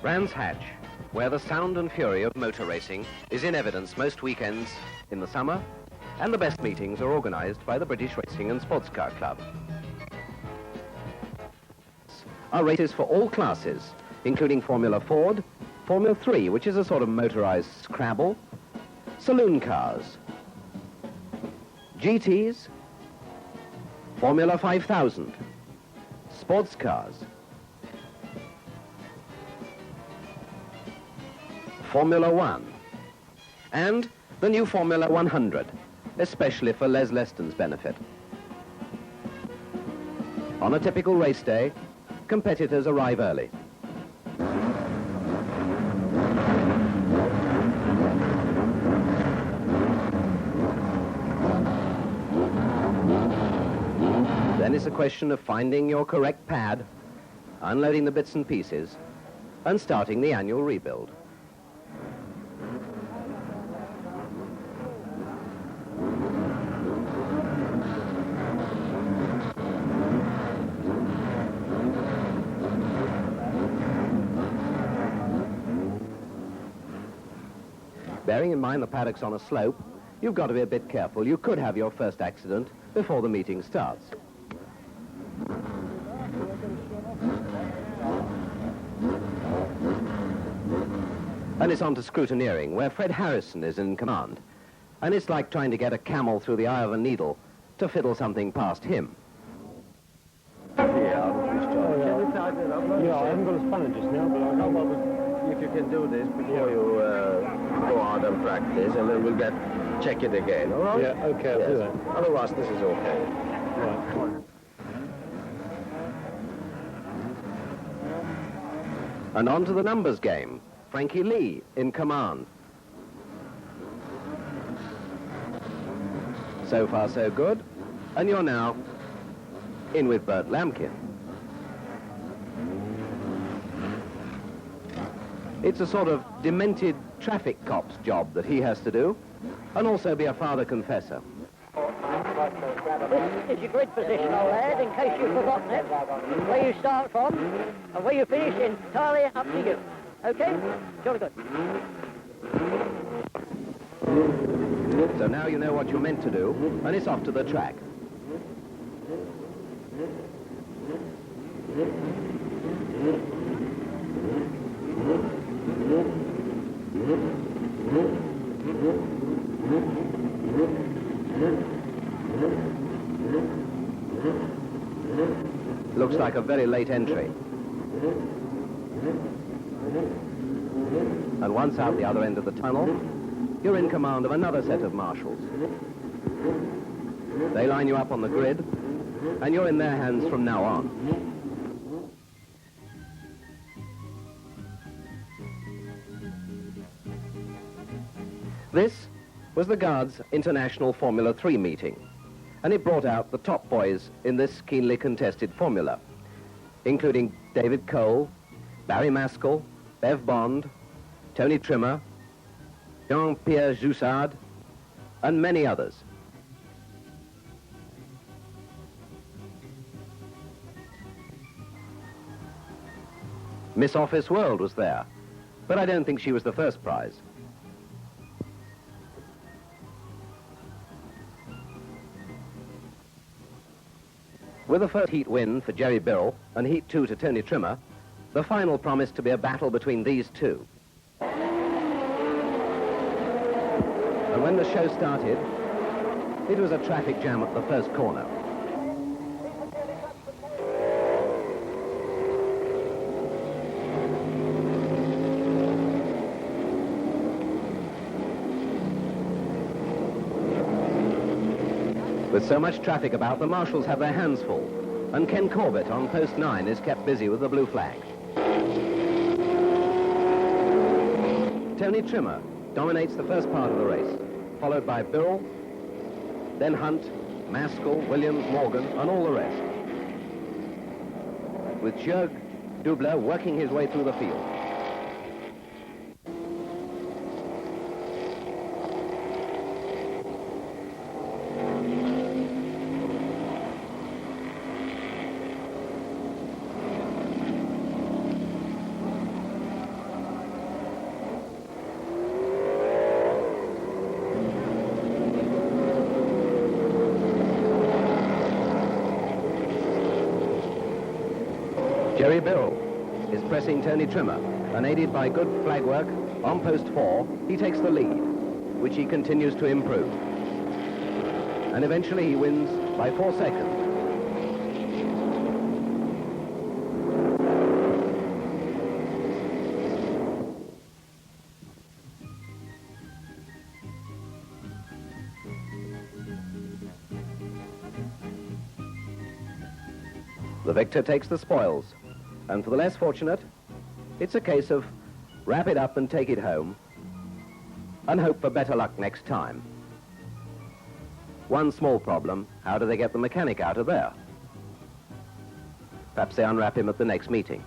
Brands Hatch, where the sound and fury of motor racing is in evidence most weekends in the summer, and the best meetings are organised by the British Racing and Sports Car Club. Are races for all classes, including Formula Ford, Formula 3, which is a sort of motorised Scrabble, saloon cars, GTs, Formula 5000, sports cars, Formula 1, and the new Formula 100, especially for Les Leston's benefit. On a typical race day, competitors arrive early. Then it's a question of finding your correct pad, unloading the bits and pieces, and starting the annual rebuild. Bearing in mind the paddock's on a slope, you've got to be a bit careful. You could have your first accident before the meeting starts. And it's on to scrutineering, where Fred Harrison is in command. And it's like trying to get a camel through the eye of a needle to fiddle something past him. Yeah, I haven't got a spanner just now, but I know if you can do this before you go out and practice, and then we'll check it again, all right? Yeah, okay, I'll do that. Otherwise, this is okay. Right. And on to the numbers game. Frankie Lee in command. So far, so good. And you're now in with Bert Lamkin. It's a sort of demented traffic cop's job that he has to do, and also be a father confessor. This is your grid position, old lad, in case you've forgotten it. Where you start from and where you finish entirely up to you. Okay? Jolly good. So now you know what you're meant to do, and it's off to the track. Looks like a very late entry. And once out the other end of the tunnel, you're in command of another set of marshals. They line you up on the grid, and you're in their hands from now on. This was the Guards' International Formula 3 meeting, and it brought out the top boys in this keenly contested formula, including David Cole, Barry Maskell, Bev Bond, Tony Trimmer, Jean-Pierre Joussard, and many others. Miss Office World was there, but I don't think she was the first prize. With the first heat win for Jerry Birrell and heat 2 to Tony Trimmer, the final promised to be a battle between these two. And when the show started, it was a traffic jam at the first corner. With so much traffic about, the marshals have their hands full, and Ken Corbett on post 9 is kept busy with the blue flag. Tony Trimmer dominates the first part of the race, followed by Birrell, then Hunt, Maskell, Williams, Morgan, and all the rest, with Jörg Dubler working his way through the field. Jerry Birrell is pressing Tony Trimmer, and aided by good flag work on post 4, he takes the lead, which he continues to improve. And eventually he wins by 4 seconds. The victor takes the spoils, and for the less fortunate, it's a case of wrap it up and take it home and hope for better luck next time. One small problem: how do they get the mechanic out of there? Perhaps they unwrap him at the next meeting.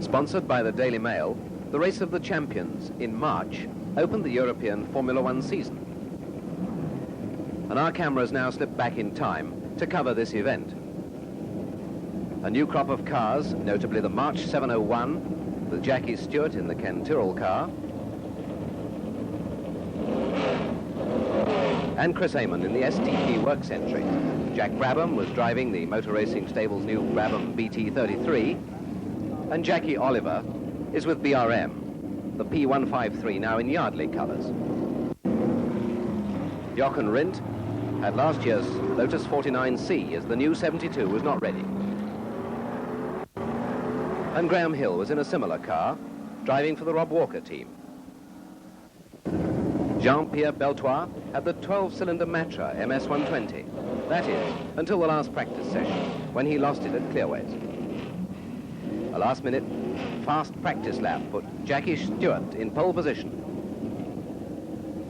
Sponsored by the Daily Mail, the Race of the Champions in March opened the European Formula One season. And our cameras now slip back in time to cover this event. A new crop of cars, notably the March 701, with Jackie Stewart in the Ken Tyrrell car, and Chris Amon in the STP Works entry. Jack Brabham was driving the Motor Racing Stable's new Brabham BT33, and Jackie Oliver is with BRM, the P153 now in Yardley colours. Jochen Rindt had last year's Lotus 49C as the new 72 was not ready. And Graham Hill was in a similar car, driving for the Rob Walker team. Jean-Pierre Beltois had the 12-cylinder Matra MS-120. That is, until the last practice session, when he lost it at Clearways. A last-minute fast practice lap put Jackie Stewart in pole position.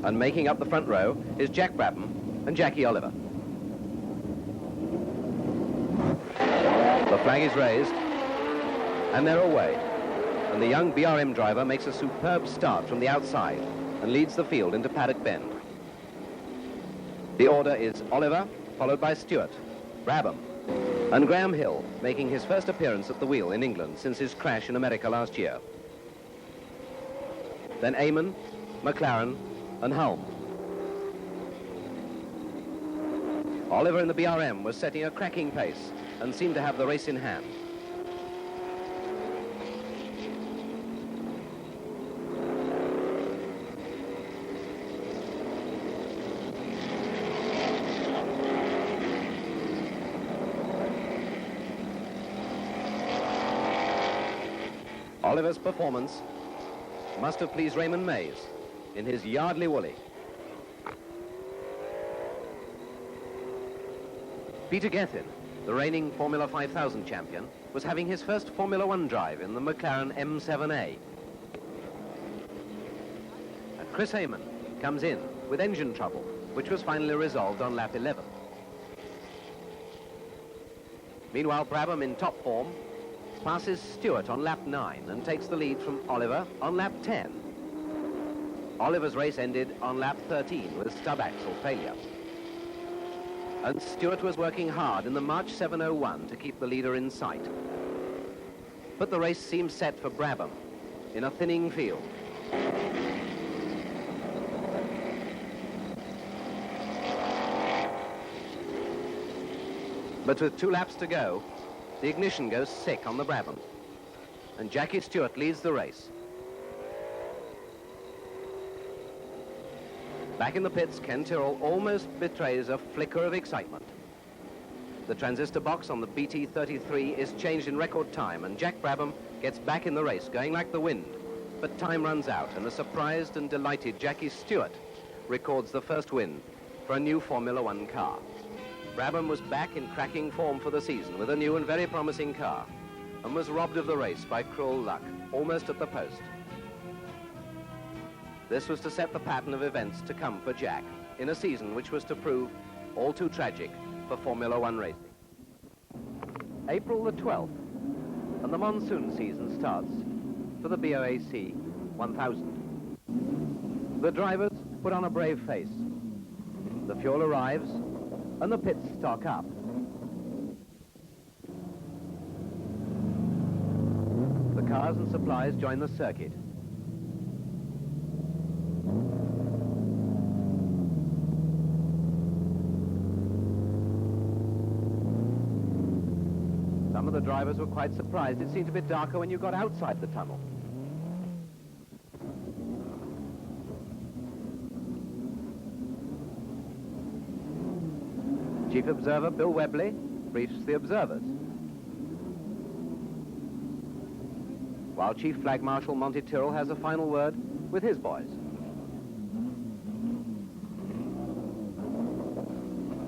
And making up the front row is Jack Brabham and Jackie Oliver. The flag is raised, and they're away. And the young BRM driver makes a superb start from the outside and leads the field into Paddock Bend. The order is Oliver, followed by Stewart, Brabham, and Graham Hill, making his first appearance at the wheel in England since his crash in America last year. Then Amon, McLaren, and Hulme. Oliver in the BRM was setting a cracking pace and seemed to have the race in hand. Oliver's performance must have pleased Raymond Mays in his Yardley Woolly. Peter Gethin, the reigning Formula 5000 champion, was having his first Formula One drive in the McLaren M7A. And Chris Amon comes in with engine trouble, which was finally resolved on lap 11. Meanwhile, Brabham, in top form, passes Stewart on lap 9 and takes the lead from Oliver on lap 10. Oliver's race ended on lap 13 with stub axle failure. And Stewart was working hard in the March 701 to keep the leader in sight. But the race seemed set for Brabham in a thinning field. But with 2 laps to go, the ignition goes sick on the Brabham, and Jackie Stewart leads the race. Back in the pits, Ken Tyrrell almost betrays a flicker of excitement. The transistor box on the BT33 is changed in record time, and Jack Brabham gets back in the race, going like the wind. But time runs out, and a surprised and delighted Jackie Stewart records the first win for a new Formula One car. Brabham was back in cracking form for the season with a new and very promising car, and was robbed of the race by cruel luck, almost at the post. This was to set the pattern of events to come for Jack in a season which was to prove all too tragic for Formula One racing. April the 12th, and the monsoon season starts for the BOAC 1000. The drivers put on a brave face. The fuel arrives, and the pits stock up. The cars and supplies join the circuit. Some of the drivers were quite surprised. It seemed a bit darker when you got outside the tunnel. Chief Observer Bill Webley briefs the observers, while Chief Flag Marshal Monty Tyrrell has a final word with his boys.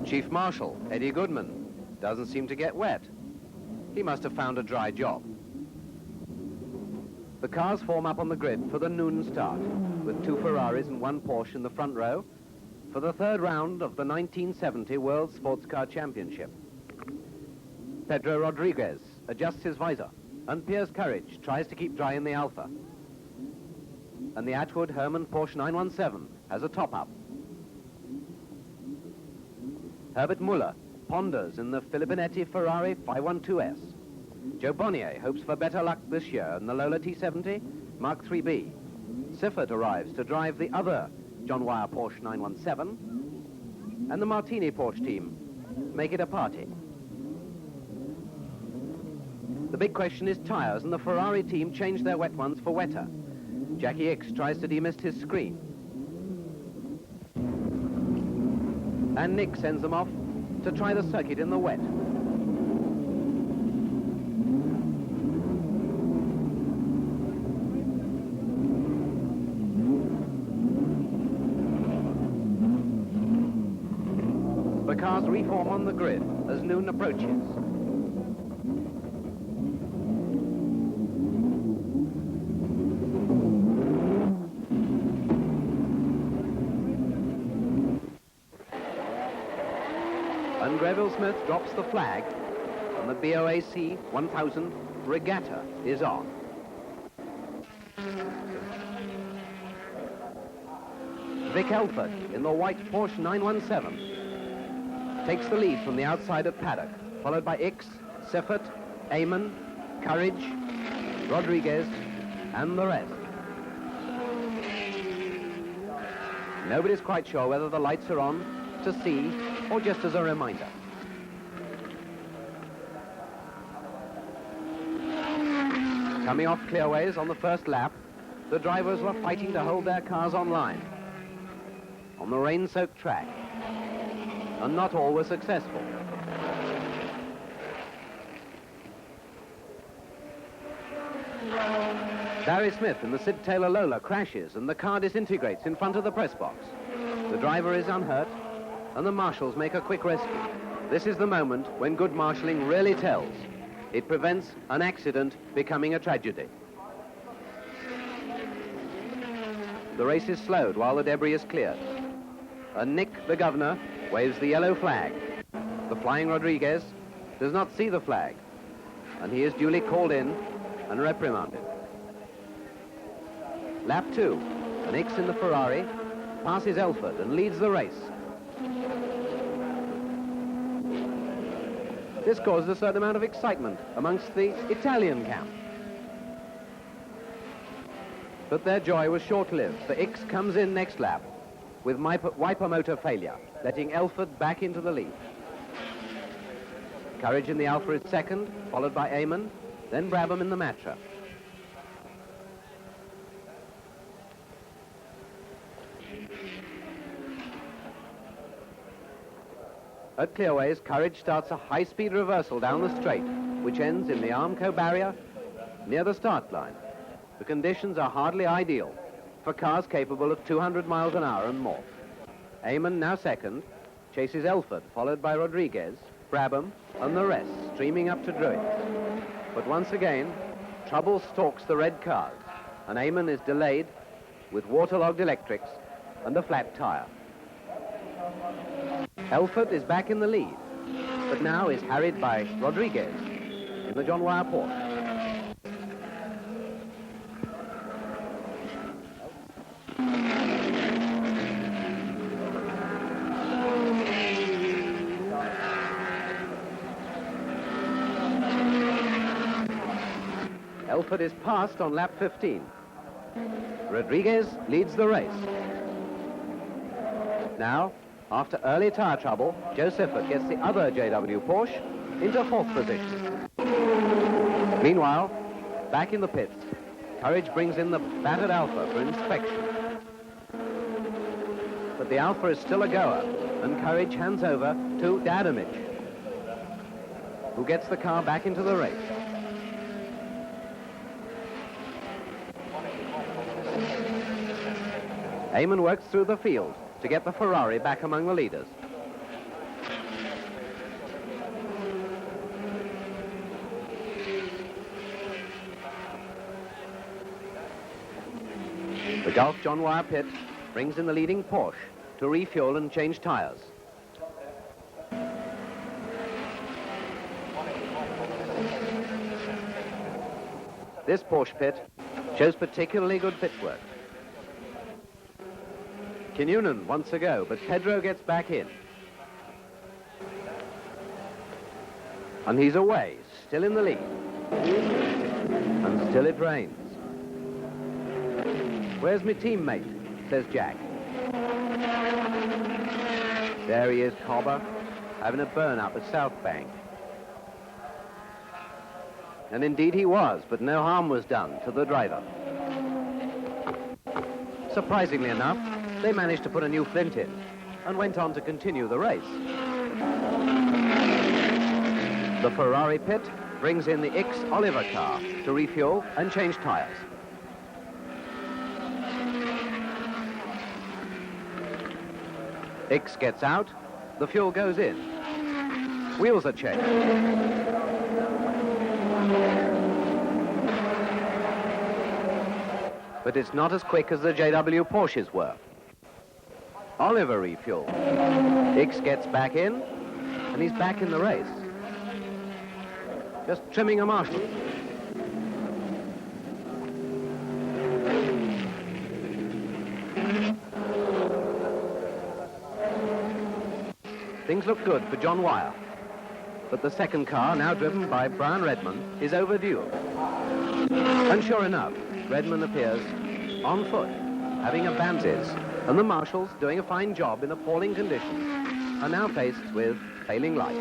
Chief Marshal Eddie Goodman doesn't seem to get wet. He must have found a dry job. The cars form up on the grid for the noon start, with 2 Ferraris and 1 Porsche in the front row for the 3rd round of the 1970 World Sports Car Championship. Pedro Rodriguez adjusts his visor, and Piers Courage tries to keep dry in the Alpha. And the Atwood Herman Porsche 917 has a top-up. Herbert Muller ponders in the Filippinetti Ferrari 512S. Joe Bonnier hopes for better luck this year in the Lola T70 Mark IIIB. Siffert arrives to drive the other John Wyer Porsche 917, and the Martini Porsche team make it a party. The big question is tyres, and the Ferrari team changed their wet ones for wetter. Jackie Ickx tries to demist his screen, and Nick sends them off to try the circuit in the wet. The cars reform on the grid as noon approaches. And Greville Smith drops the flag, and the BOAC 1000 regatta is on. Vic Elford in the white Porsche 917 takes the lead from the outside at paddock, followed by Ickx, Siffert, Eamon, Courage, Rodriguez, and the rest. Nobody's quite sure whether the lights are on to see or just as a reminder. Coming off clearways on the first lap, the drivers were fighting to hold their cars on line on the rain-soaked track, and not all were successful. Barry Smith in the Sid Taylor Lola crashes, and the car disintegrates in front of the press box. The driver is unhurt, and the marshals make a quick rescue. This is the moment when good marshalling really tells. It prevents an accident becoming a tragedy. The race is slowed while the debris is cleared. And Nick, the governor, waves the yellow flag. The flying Rodriguez does not see the flag, and he is duly called in and reprimanded. Lap 2, and Ickx in the Ferrari passes Elford and leads the race. This caused a certain amount of excitement amongst the Italian camp. But their joy was short-lived, for Ickx comes in next lap with wiper motor failure, letting Elford back into the lead. Courage in the Alfa is second, followed by Eamon, then Brabham in the Matra. At Clearways, Courage starts a high-speed reversal down the straight, which ends in the Armco barrier near the start line. The conditions are hardly ideal for cars capable of 200 miles an hour and more. Eamon, now second, chases Elford, followed by Rodriguez, Brabham, and the rest, streaming up to Druitt. But once again, trouble stalks the red cars, and Eamon is delayed with waterlogged electrics and a flat tire. Elford is back in the lead, but now is harried by Rodriguez in the John Wyer Porsche. Elford is passed on lap 15. Rodriguez leads the race. Now, after early tyre trouble, Joe Siffert gets the other JW Porsche into fourth position. Meanwhile, back in the pits, Courage brings in the battered Alpha for inspection. But the Alpha is still a goer, and Courage hands over to Dadamich, who gets the car back into the race. Eamon works through the field to get the Ferrari back among the leaders. The Gulf John Wyer pit brings in the leading Porsche to refuel and change tyres. This Porsche pit shows particularly good pit work. Kinnunen wants to go, but Pedro gets back in. And he's away, still in the lead. And still it rains. "Where's my teammate?" says Jack. There he is, Cobber, having a burn up at South Bank. And indeed he was, but no harm was done to the driver. Surprisingly enough, they managed to put a new flint in and went on to continue the race. The Ferrari pit brings in the X Oliver car to refuel and change tyres. X gets out, the fuel goes in. Wheels are checked. But it's not as quick as the JW Porsches were. Oliver refueled. X gets back in, and he's back in the race. Just trimming a marshal. Things look good for John Wyer, but the second car, now driven by Brian Redman, is overdue. And sure enough, Redman appears on foot, having abandoned, and the marshals, doing a fine job in appalling conditions, are now faced with failing light.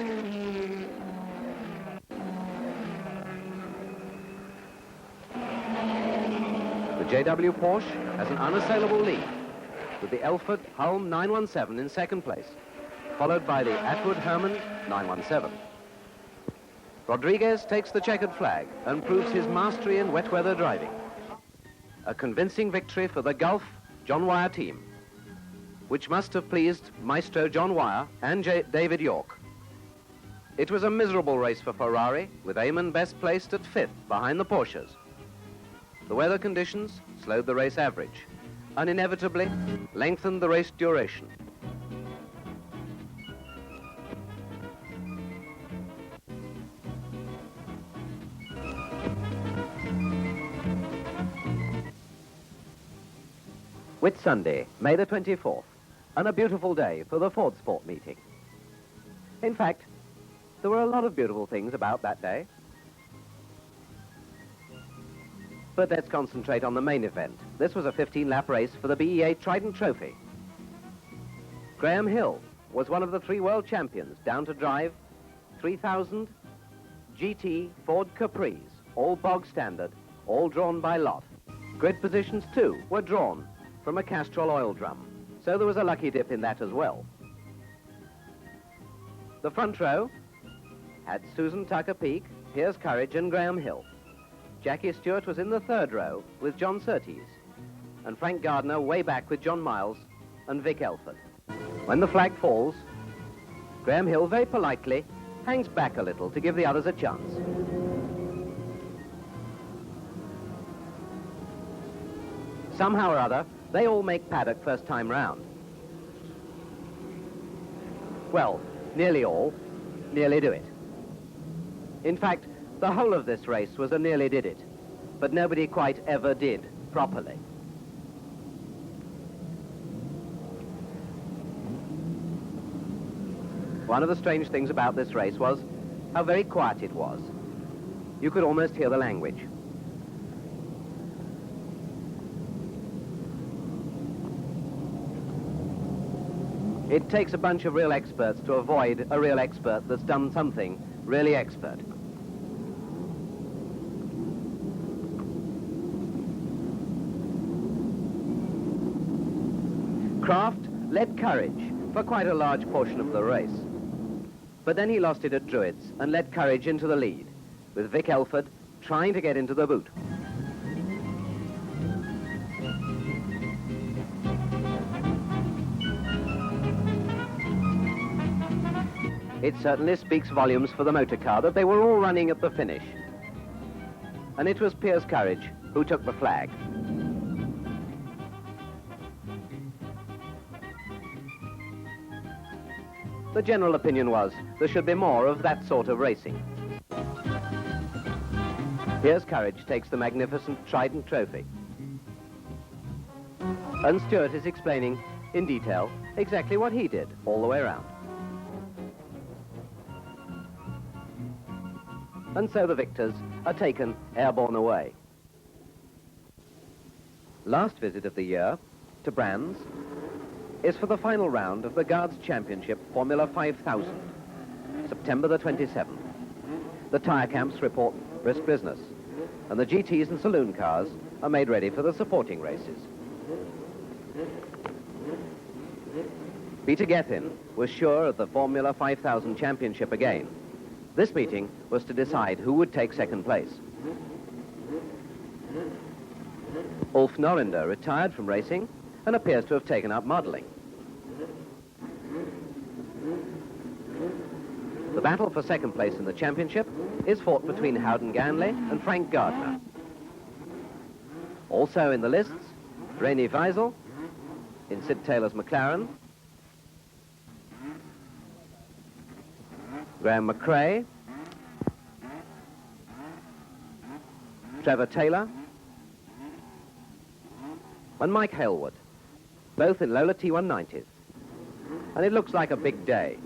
The JW Porsche has an unassailable lead, with the Elford Hulme 917 in second place, followed by the Atwood Herman 917. Rodriguez takes the checkered flag and proves his mastery in wet weather driving. A convincing victory for the Gulf John Wyer team, which must have pleased Maestro John Wyer and David York. It was a miserable race for Ferrari, with Eamon best placed at 5th behind the Porsches. The weather conditions slowed the race average and inevitably lengthened the race duration. Whitsunday, May the 24th, and a beautiful day for the Ford Sport meeting. In fact, there were a lot of beautiful things about that day. But let's concentrate on the main event. This was a 15-lap race for the BEA Trident Trophy. Graham Hill was one of the 3 world champions, down to drive 3000 GT Ford Capris, all bog standard, all drawn by lot. Grid positions too were drawn from a Castrol oil drum, so there was a lucky dip in that as well. The front row had Susan Tucker-Peak, Piers Courage and Graham Hill. Jackie Stewart was in the 3rd row with John Surtees, and Frank Gardner way back with John Miles and Vic Elford. When the flag falls, Graham Hill very politely hangs back a little to give the others a chance. Somehow or other, they all make paddock first time round. Well, nearly all nearly do it. In fact, the whole of this race was a nearly did it, but nobody quite ever did properly. One of the strange things about this race was how very quiet it was. You could almost hear the language. It takes a bunch of real experts to avoid a real expert that's done something really expert. Craft led Courage for quite a large portion of the race. But then he lost it at Druids and led Courage into the lead, with Vic Elford trying to get into the boot. It certainly speaks volumes for the motor car that they were all running at the finish. And it was Piers Courage who took the flag. The general opinion was there should be more of that sort of racing. Piers Courage takes the magnificent Trident Trophy. And Stewart is explaining in detail exactly what he did all the way around. And so the victors are taken airborne away. Last visit of the year to Brands is for the final round of the Guards Championship Formula 5000, September the 27th. The tyre camps report brisk business, and the GTs and saloon cars are made ready for the supporting races. Peter Gethin was sure of the Formula 5000 Championship again. This meeting was to decide who would take second place. Ulf Norinder retired from racing and appears to have taken up modelling. The battle for second place in the championship is fought between Howden Ganley and Frank Gardner. Also in the lists, Rainey Weisel in Sid Taylor's McLaren, Graham McRae, Trevor Taylor, and Mike Hailwood, both in Lola T190s. And it looks like a big day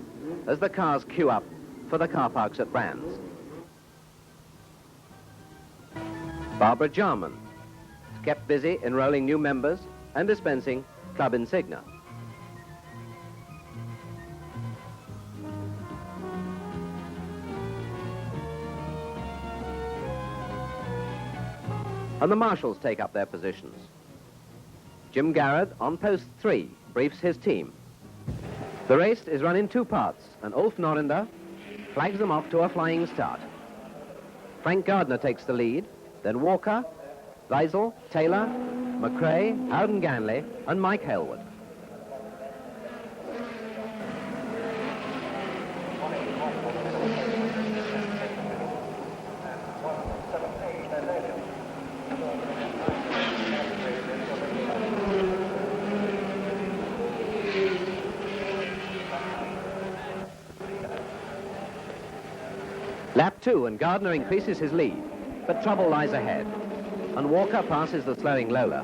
as the cars queue up for the car parks at Brands. Barbara Jarman is kept busy enrolling new members and dispensing club insignia. And the marshals take up their positions. Jim Garrett on post 3 briefs his team. The race is run in 2 parts, and Ulf Norinder flags them off to a flying start. Frank Gardner takes the lead, then Walker, Weisel, Taylor, McRae, Howden Ganley, and Mike Hailwood. Lap 2, and Gardner increases his lead, but trouble lies ahead. And Walker passes the slowing Lola,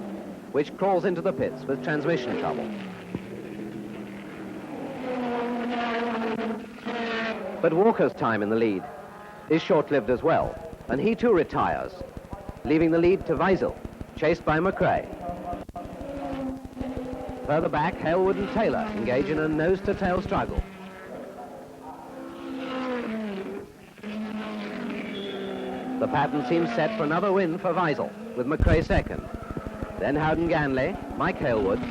which crawls into the pits with transmission trouble. But Walker's time in the lead is short-lived as well, and he too retires, leaving the lead to Weisel, chased by McRae. Further back, Hailwood and Taylor engage in a nose-to-tail struggle. The pattern seems set for another win for Weisel, with McRae second. Then Howden Ganley, Mike Hailwood,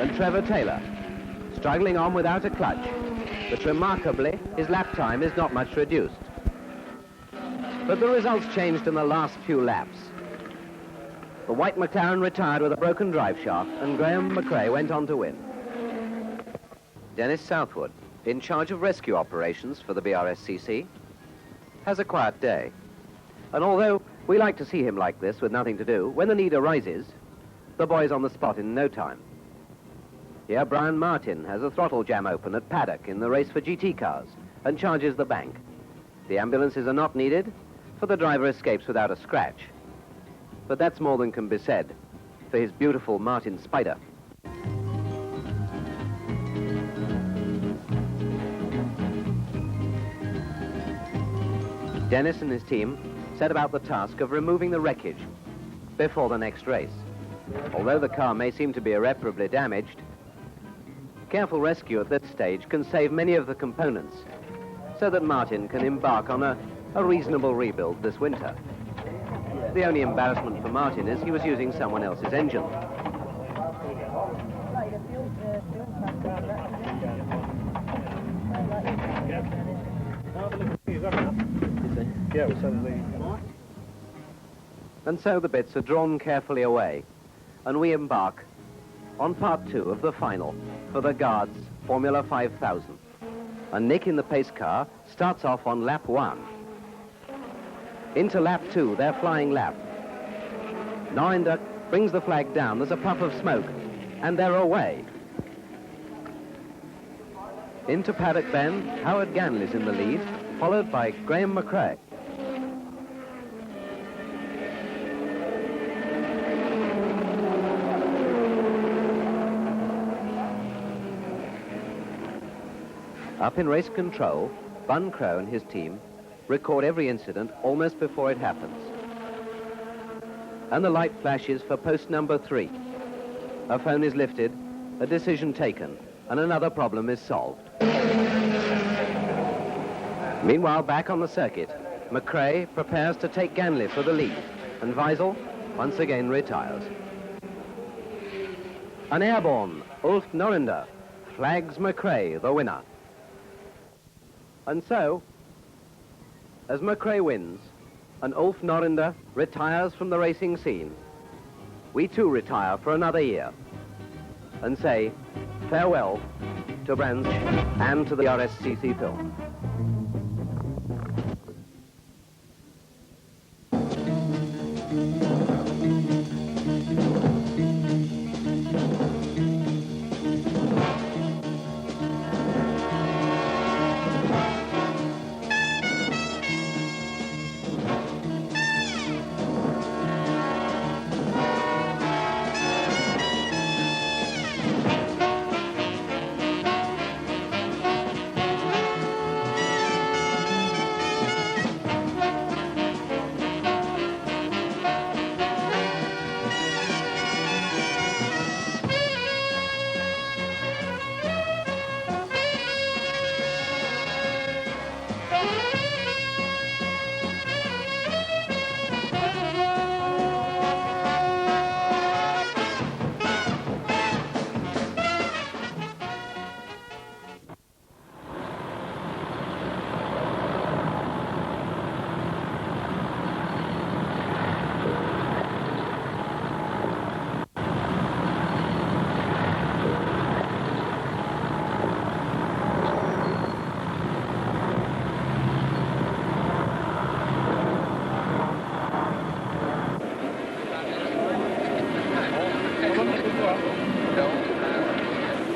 and Trevor Taylor, struggling on without a clutch, but remarkably, his lap time is not much reduced. But the results changed in the last few laps. The white McLaren retired with a broken drive shaft, and Graham McRae went on to win. Dennis Southwood, in charge of rescue operations for the BRSCC, has a quiet day. And although we like to see him like this with nothing to do, when the need arises, the boy's on the spot in no time. Here, Brian Martin has a throttle jam open at Paddock in the race for GT cars and charges the bank. The ambulances are not needed, for the driver escapes without a scratch. But that's more than can be said for his beautiful Martin Spider. Dennis and his team set about the task of removing the wreckage before the next race. Although the car may seem to be irreparably damaged, careful rescue at this stage can save many of the components so that Martin can embark on a reasonable rebuild this winter. The only embarrassment for Martin is he was using someone else's engine. Yeah, we said the... And so the bits are drawn carefully away, and we embark on part 2 of the final for the Guards Formula 5000. And Nick in the pace car starts off on lap 1. Into lap 2, their flying lap. Norinder brings the flag down, there's a puff of smoke, and they're away. Into Paddock Bend, Howard Ganley's in the lead, followed by Graham McRae. Up in race control, Bun Crow and his team record every incident almost before it happens. And the light flashes for post number 3. A phone is lifted, a decision taken, and another problem is solved. Meanwhile, back on the circuit, McRae prepares to take Ganley for the lead, and Weisel once again retires. An airborne, Ulf Norinder, flags McRae the winner. And so, as McRae wins and Ulf Norinder retires from the racing scene, we too retire for another year and say farewell to Brands and to the RSCC film.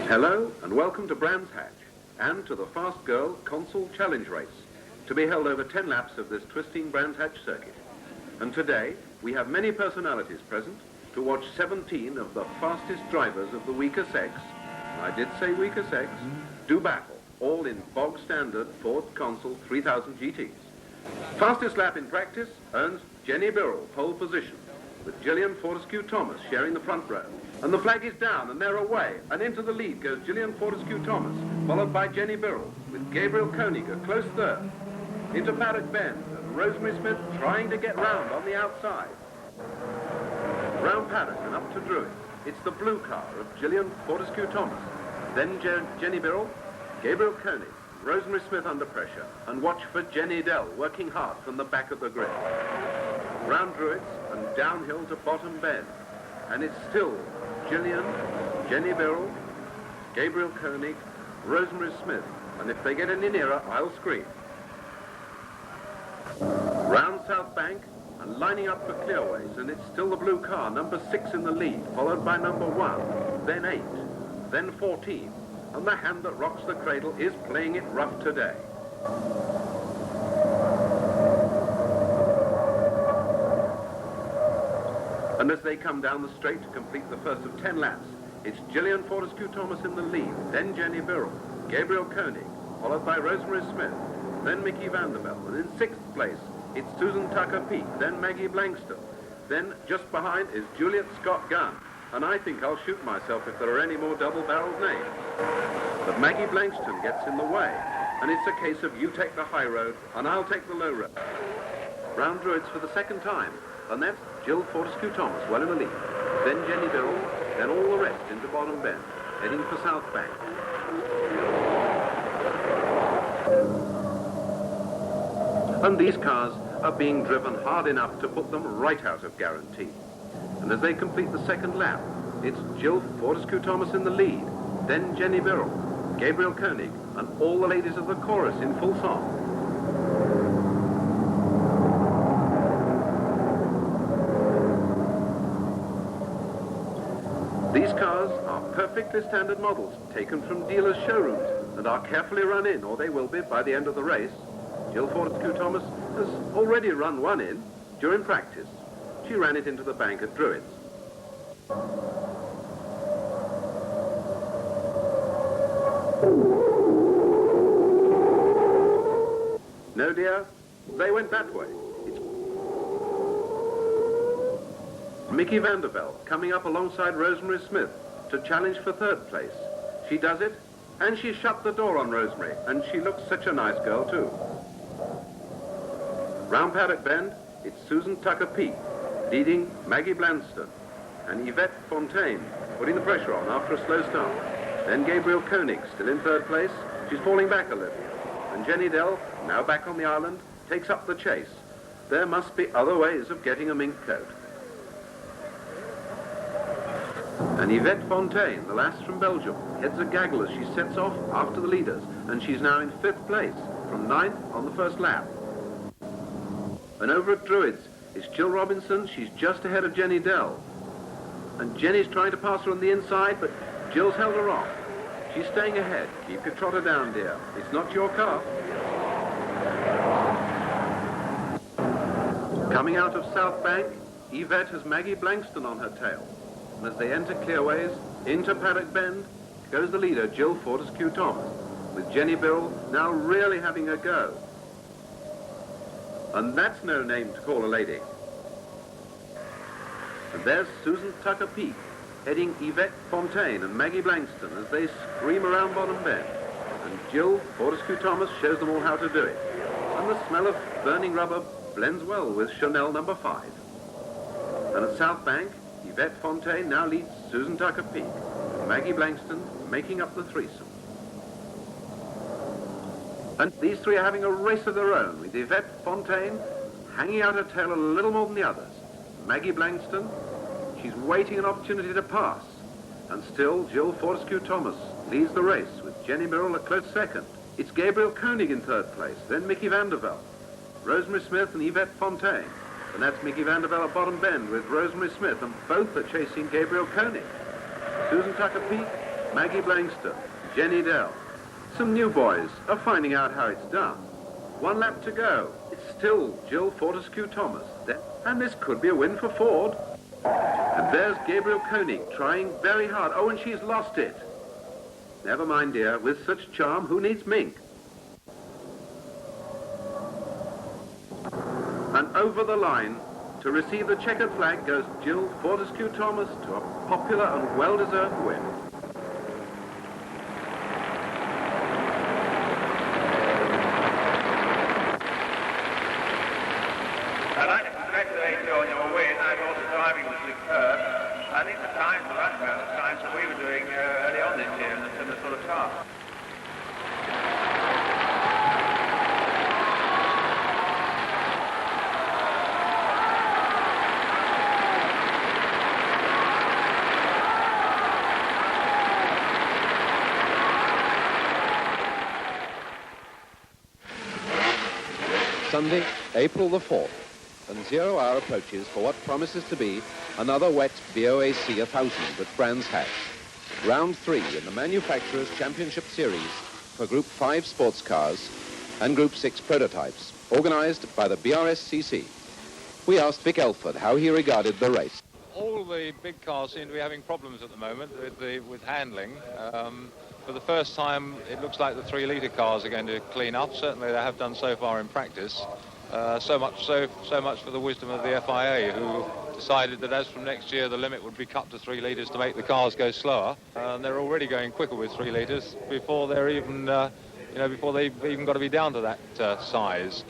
Hello and welcome to Brands Hatch and to the Fast Girl Consul Challenge Race to be held over 10 laps of this twisting Brands Hatch circuit. And today we have many personalities present to watch 17 of the fastest drivers of the weaker sex, I did say weaker sex, do battle, all in bog standard Ford Consul 3000 GTs. Fastest lap in practice earns Jenny Birrell pole position, with Gillian Fortescue Thomas sharing the front row. And the flag is down and they're away, and into the lead goes Gillian Fortescue Thomas, followed by Jenny Birrell, with Gabriel Koenig a close third. Into Paddock Bend, and Rosemary Smith trying to get round on the outside. Round Paddock and up to Druitt. It's the blue car of Gillian Fortescue Thomas. Then Jenny Birrell, Gabriel Koenig, Rosemary Smith under pressure, and watch for Jenny Dell working hard from the back of the grid. Round Druitt and downhill to Bottom Bend. And it's still Gillian, Jenny Birrell, Gabriel Koenig, Rosemary Smith, and if they get any nearer, I'll scream. Round South Bank and lining up for clearways, and it's still the blue car, number 6 in the lead, followed by number 1, then 8, then 14, and the hand that rocks the cradle is playing it rough today. And as they come down the straight to complete the first of 10 laps, it's Gillian Fortescue Thomas in the lead, then Jenny Birrell, Gabriel Koenig, followed by Rosemary Smith, then Mickey Vanderbilt, and in 6th place, it's Susan Tucker Peake, then Maggie Blankston. Then just behind is Juliet Scott Gunn, and I think I'll shoot myself if there are any more double-barreled names. But Maggie Blankston gets in the way, and it's a case of you take the high road, and I'll take the low road. Round Druids for the second time, and that's Jill Fortescue Thomas well in the lead. Then Jenny Birrell, then all the rest into Bottom Bend, heading for South Bank. And these cars are being driven hard enough to put them right out of guarantee. And as they complete the second lap, it's Jill Fortescue-Thomas in the lead, then Jenny Birrell, Gabriel Koenig, and all the ladies of the chorus in full song. These cars are perfectly standard models taken from dealers' showrooms and are carefully run in, or they will be by the end of the race. Jill Fortescue-Thomas has already run one in during practice. She ran it into the bank at Druids. No, dear, they went that way. It's Mickey Vandervelde coming up alongside Rosemary Smith to challenge for third place. She does it, and she shut the door on Rosemary, and she looks such a nice girl, too. Round Paddock Bend, it's Susan Tucker-Peak leading Maggie Blanston, and Yvette Fontaine putting the pressure on after a slow start. Then Gabriel Koenig still in third place. She's falling back a little. And Jenny Dell, now back on the island, takes up the chase. There must be other ways of getting a mink coat. And Yvette Fontaine, the lass from Belgium, heads a gaggle as she sets off after the leaders, and she's now in fifth place, from ninth on the first lap. And over at Druids is Jill Robinson. She's just ahead of Jenny Dell. And Jenny's trying to pass her on the inside, but Jill's held her off. She's staying ahead. Keep your trotter down, dear. It's not your car. Coming out of South Bank, Yvette has Maggie Blankston on her tail. And as they enter Clearways, into Paddock Bend, goes the leader, Jill Fortescue-Thomas, with Jenny Birrell now really having a go. And that's no name to call a lady. And there's Susan Tucker-Peak, heading Yvette Fontaine and Maggie Blankston as they scream around Bottom Bend. And Jill Fortescue-Thomas shows them all how to do it. And the smell of burning rubber blends well with Chanel number 5. And at South Bank, Yvette Fontaine now leads Susan Tucker-Peak, and Maggie Blankston making up the threesome. And these three are having a race of their own, with Yvette Fontaine hanging out her tail a little more than the others. Maggie Blankston, she's waiting an opportunity to pass. And still, Jill Fortescue-Thomas leads the race, with Jenny Birrell a close second. It's Gabriel Koenig in third place, then Mickey Vandervelde, Rosemary Smith and Yvette Fontaine. And that's Mickey Vandervelde at Bottom Bend with Rosemary Smith, and both are chasing Gabriel Koenig. Susan Tucker-Peak, Maggie Blankston, Jenny Dell. Some new boys are finding out how it's done. 1 lap to go. It's still Jill Fortescue-Thomas. And this could be a win for Ford. And there's Gabriel Koenig trying very hard. Oh, and she's lost it. Never mind, dear. With such charm, who needs mink? And over the line, to receive the checkered flag, goes Jill Fortescue-Thomas to a popular and well-deserved win. I'd like to congratulate you on your win. I thought the driving was superb. I think the times were right about the times that we were doing early on this year in a similar sort of car. Sunday, April the 4th, and 0 hour approaches for what promises to be another wet BOAC 1000 at Brands Hatch. Round 3 in the Manufacturers' Championship Series for Group 5 sports cars and Group 6 prototypes, organised by the BRSCC. We asked Vic Elford how he regarded the race. All the big cars seem to be having problems at the moment with handling. For the first time, it looks like the 3-litre cars are going to clean up. Certainly they have done so far in practice. So much for the wisdom of the FIA, who decided that as from next year the limit would be cut to 3 litres to make the cars go slower. And they're already going quicker with 3 litres before they're even, before they've even got to be down to that size.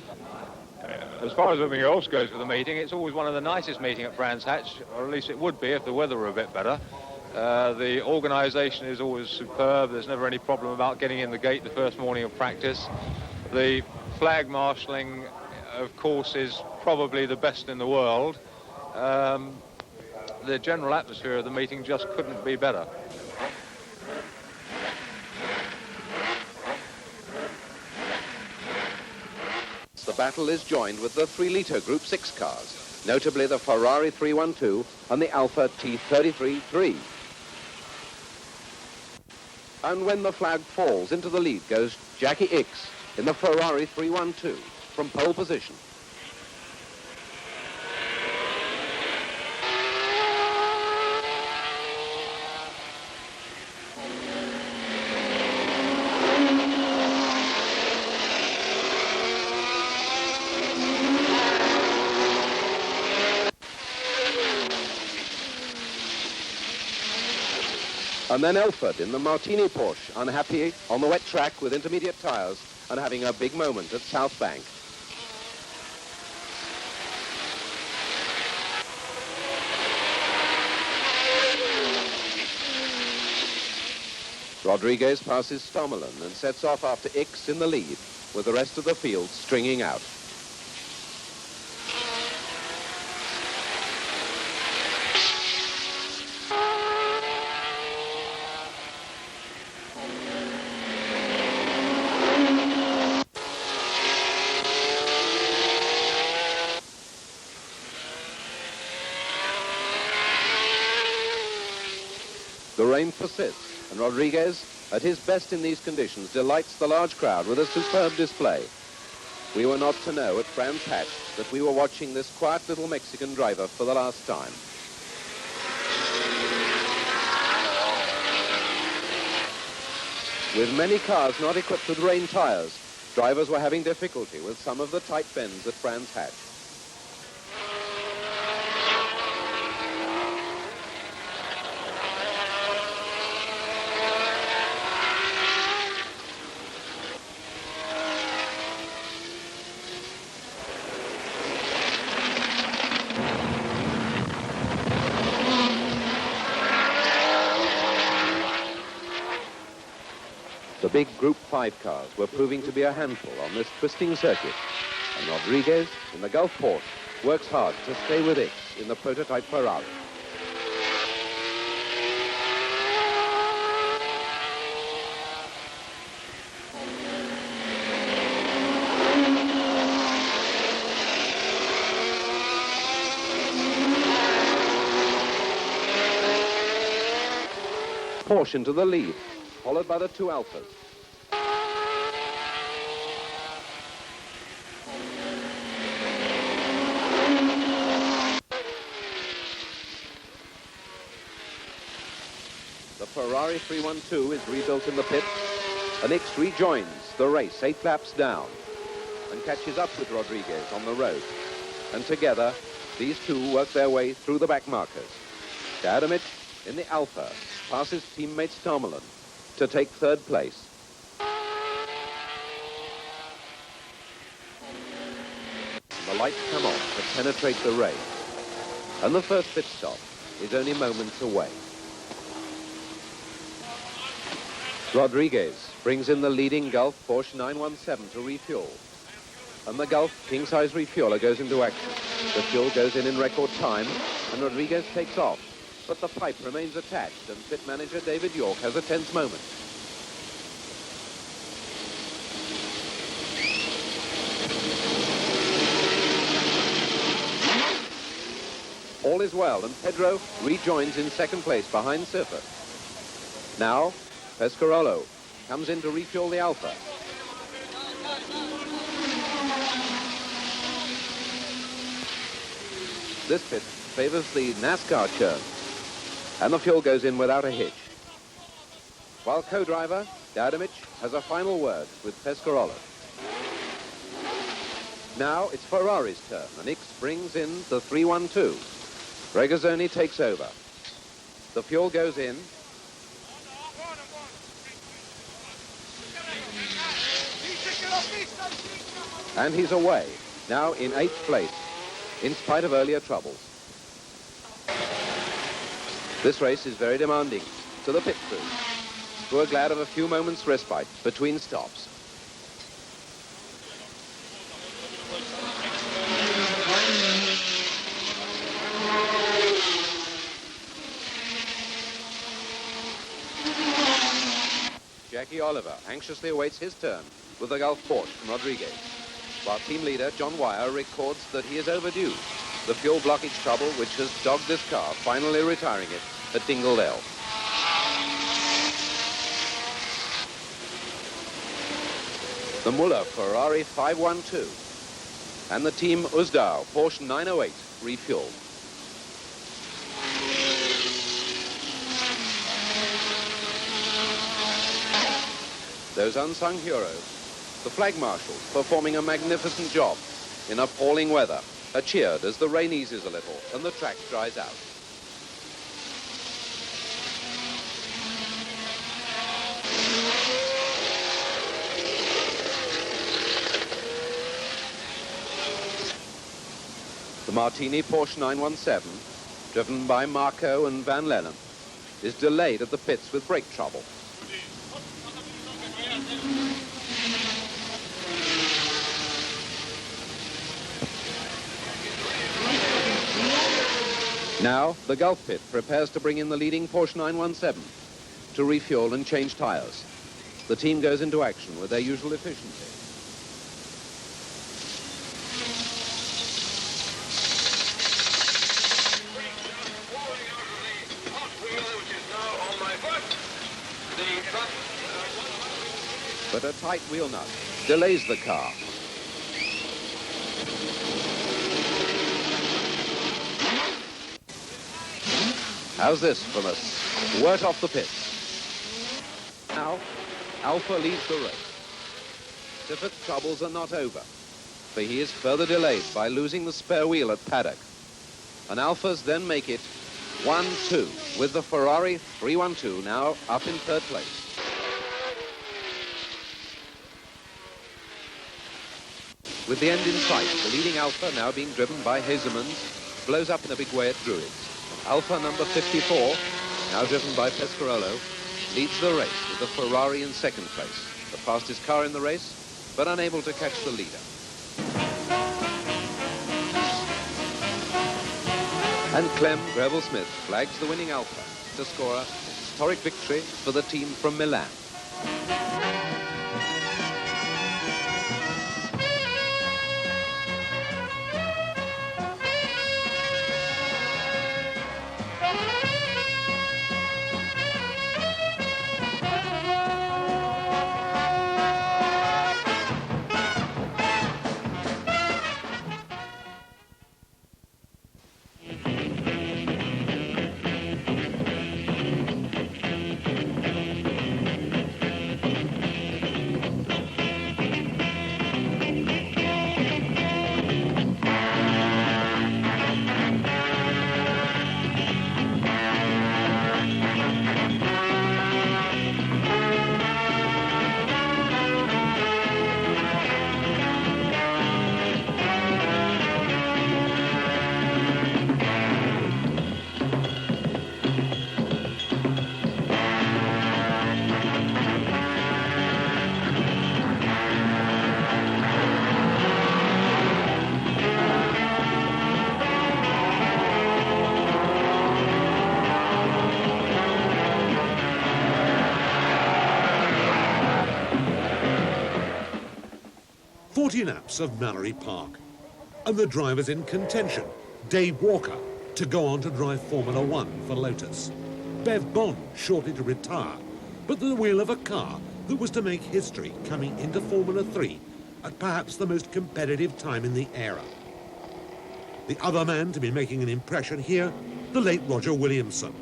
As far as everything else goes for the meeting, it's always one of the nicest meetings at Brands Hatch, or at least it would be if the weather were a bit better. The organisation is always superb. There's never any problem about getting in the gate the first morning of practice. The flag marshalling of course, is probably the best in the world. The general atmosphere of the meeting just couldn't be better. The battle is joined with the 3-litre Group 6 cars, notably the Ferrari 312 and the Alfa T33-3. And when the flag falls, into the lead goes Jackie Ickx in the Ferrari 312 from pole position. And then Elford in the Martini Porsche, unhappy on the wet track with intermediate tyres and having a big moment at South Bank. Rodriguez passes Stommelen and sets off after Ickx in the lead, with the rest of the field stringing out. The rain persists, and Rodriguez, at his best in these conditions, delights the large crowd with a superb display. We were not to know at Brands Hatch that we were watching this quiet little Mexican driver for the last time. With many cars not equipped with rain tyres, drivers were having difficulty with some of the tight bends at Brands Hatch. The big Group 5 cars were proving to be a handful on this twisting circuit, and Rodriguez, in the Gulf Porsche, works hard to stay with Ickx in the prototype Ferrari. Porsche into the lead, followed by the 2 Alfas. The Ferrari 312 is rebuilt in the pit, and Ickx rejoins the race 8 laps down and catches up with Rodriguez on the road. And together, these two work their way through the back markers. Dadamich in the Alfa passes teammate Stommelen to take 3rd place. The lights come on to penetrate the rain, and the first pit stop is only moments away. Rodriguez brings in the leading Gulf Porsche 917 to refuel, and the Gulf king-size refueler goes into action. The fuel goes in record time, and Rodriguez takes off, but the pipe remains attached, and pit manager David York has a tense moment. All is well, and Pedro rejoins in 2nd place behind Siffer. Now, Pescarolo comes in to refuel the Alfa. This pit favors the NASCAR churn, and the fuel goes in without a hitch. While co-driver Dadamich has a final word with Pescarolo. Now it's Ferrari's turn, and Ickx brings in the 312. Regazzoni takes over. The fuel goes in. And he's away, now in 8th place, in spite of earlier troubles. This race is very demanding to the pit crew, who are glad of a few moments' respite between stops. Ricky Oliver anxiously awaits his turn with the Gulf Porsche from Rodriguez, while team leader John Wyer records that he is overdue. The fuel blockage trouble which has dogged this car, finally retiring it at Dingledale. The Muller Ferrari 512 and the Team Uzdau Porsche 908 refueled. Those unsung heroes, the flag marshals, performing a magnificent job in appalling weather, are cheered as the rain eases a little and the track dries out. The Martini Porsche 917, driven by Marco and Van Lellen, is delayed at the pits with brake trouble. Now, the Gulf pit prepares to bring in the leading Porsche 917 to refuel and change tires. The team goes into action with their usual efficiency. But a tight wheel nut delays the car. How's this from a squirt off the pit? Now, Alpha leads the race. Siffert's troubles are not over, for he is further delayed by losing the spare wheel at paddock. And Alphas then make it 1-2, with the Ferrari 312 now up in third place. With the end in sight, the leading Alpha, now being driven by Hazelmans, blows up in a big way at Druids. Alpha number 54, now driven by Pescarolo, leads the race with the Ferrari in second place. The fastest car in the race, but unable to catch the leader. And Clem Greville-Smith flags the winning Alpha to score a historic victory for the team from Milan. Laps of Mallerie Park, and the drivers in contention, Dave Walker to go on to drive Formula One for Lotus, Bev Bond shortly to retire, but the wheel of a car that was to make history coming into Formula 3 at perhaps the most competitive time in the era. The other man to be making an impression here, the late Roger Williamson.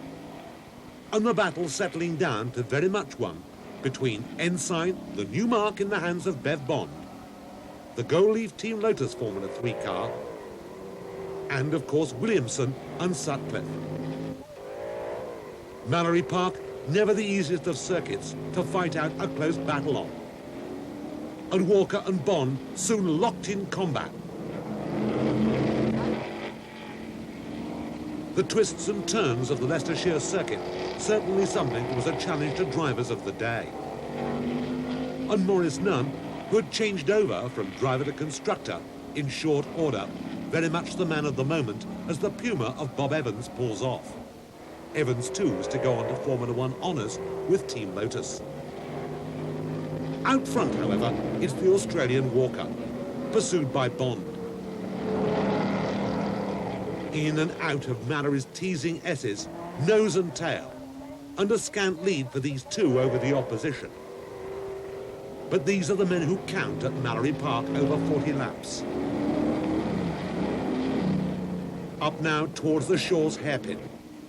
And the battle settling down to very much one between Ensign, the new mark in the hands of Bev Bond, the Gold-Leaf Team Lotus Formula 3 car, and of course Williamson and Sutcliffe. Mallerie Park, never the easiest of circuits to fight out a close battle on. And Walker and Bond soon locked in combat. The twists and turns of the Leicestershire circuit, certainly something that was a challenge to drivers of the day. And Maurice Nunn, who had changed over from driver to constructor in short order, very much the man of the moment as the Puma of Bob Evans pulls off. Evans too was to go on to Formula One honours with Team Lotus. Out front, however, it's the Australian Walker, pursued by Bond. In and out of Mallorie's teasing S's, nose and tail, and a scant lead for these two over the opposition. But these are the men who count at Mallerie Park over 40 laps. Up now towards the Shaw's hairpin,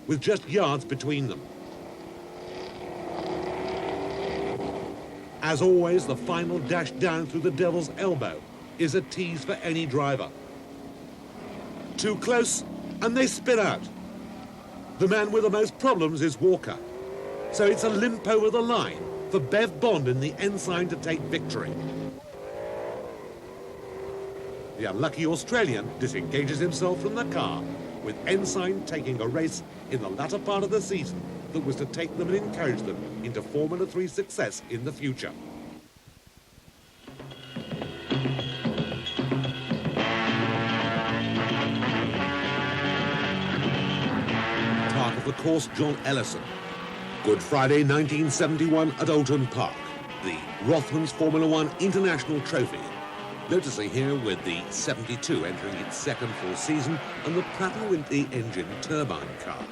with just yards between them. As always, the final dash down through the Devil's Elbow is a tease for any driver. Too close, and they spin out. The man with the most problems is Walker. So it's a limp over the line for Bev Bond in the Ensign to take victory. The unlucky Australian disengages himself from the car, with Ensign taking a race in the latter part of the season that was to take them and encourage them into Formula 3 success in the future. Part of the course, John Ellison. Good Friday 1971 at Oulton Park, the Rothmans Formula 1 International Trophy. Noticing here with the 72 entering its second full season and the Pratt & Whitney engine turbine car.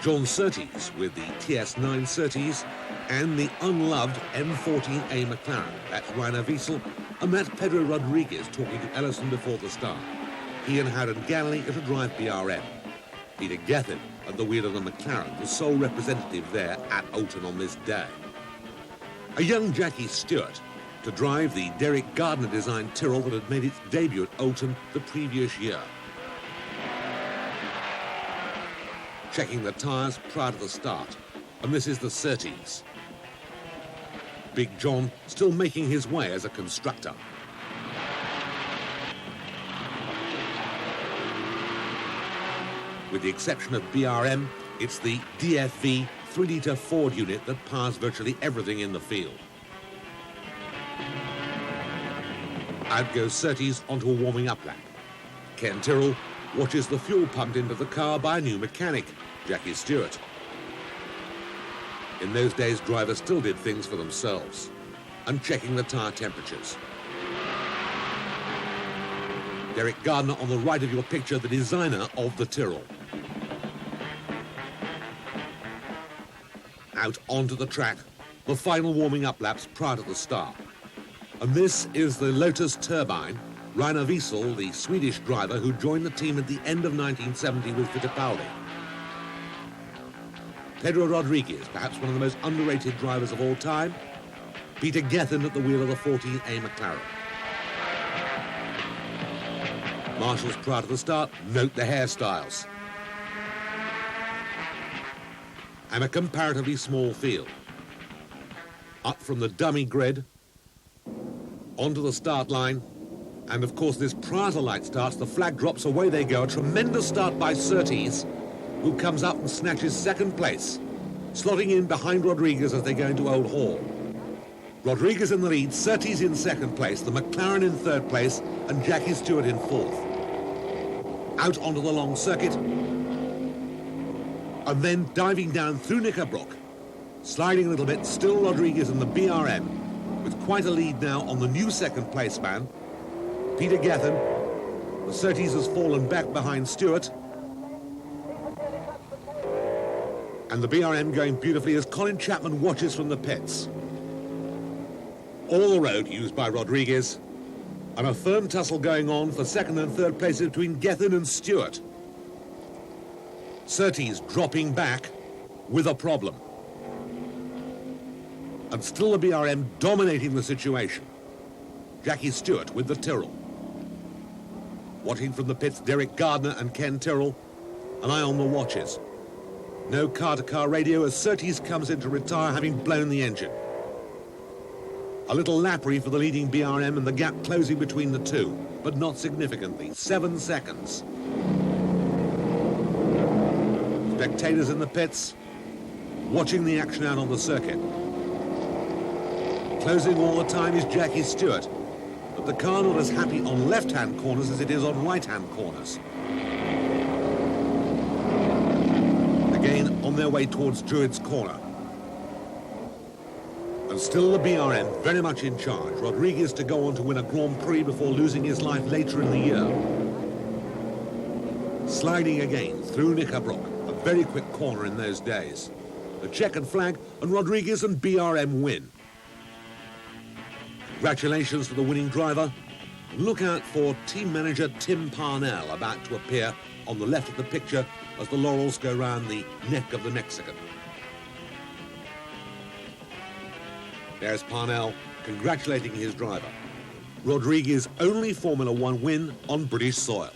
John Surtees with the TS9 Surtees and the unloved M14A McLaren. That's Rainer Wiesel, and that's Pedro Rodriguez talking to Ellison before the start. He and Howden Galley are to drive BRM. Peter Gethin at the wheel of the McLaren, the sole representative there at Oulton on this day. A young Jackie Stewart to drive the Derek Gardner-designed Tyrrell that had made its debut at Oulton the previous year. Checking the tyres prior to the start, and this is the Surtees. Big John still making his way as a constructor. With the exception of BRM, it's the DFV 3-litre Ford unit that powers virtually everything in the field. Out goes Surtees onto a warming-up lap. Ken Tyrrell watches the fuel pumped into the car by a new mechanic, Jackie Stewart. In those days, drivers still did things for themselves, and checking the tyre temperatures. Derek Gardner on the right of your picture, the designer of the Tyrrell. Out onto the track, the final warming-up laps prior to the start. And this is the Lotus Turbine, Rainer Wiesel, the Swedish driver who joined the team at the end of 1970 with Fittipaldi. Pedro Rodriguez, perhaps one of the most underrated drivers of all time. Peter Gethin at the wheel of the 14A McLaren. Marshals prior to the start, note the hairstyles. And a comparatively small field. Up from the dummy grid, onto the start line, and of course this prior to light starts, the flag drops, away they go. A tremendous start by Surtees, who comes up and snatches second place, slotting in behind Rodriguez as they go into Old Hall. Rodriguez in the lead, Surtees in second place, the McLaren in third place, and Jackie Stewart in fourth. Out onto the long circuit, and then diving down through Knickerbrook, sliding a little bit, still Rodriguez in the BRM, with quite a lead now on the new second place man, Peter Gethin. The Surtees has fallen back behind Stewart. And the BRM going beautifully as Colin Chapman watches from the pits. All the road used by Rodriguez, and a firm tussle going on for second and third places between Gethin and Stewart. Surtees dropping back with a problem. And still the BRM dominating the situation. Jackie Stewart with the Tyrrell. Watching from the pits, Derek Gardner and Ken Tyrrell, an eye on the watches. No car-to-car radio as Surtees comes in to retire, having blown the engine. A little lappery for the leading BRM and the gap closing between the two, but not significantly, 7 seconds. Spectators in the pits, watching the action out on the circuit. Closing all the time is Jackie Stewart, but the car not as happy on left-hand corners as it is on right-hand corners. Again, on their way towards Druids Corner. And still the BRM very much in charge. Rodriguez to go on to win a Grand Prix before losing his life later in the year. Sliding again through Knickerbrook, a very quick corner in those days. The checkered flag, and Rodriguez and BRM win. Congratulations to the winning driver. And look out for team manager Tim Parnell about to appear on the left of the picture as the laurels go round the neck of the Mexican. There's Parnell congratulating his driver. Rodriguez's only Formula One win on British soil.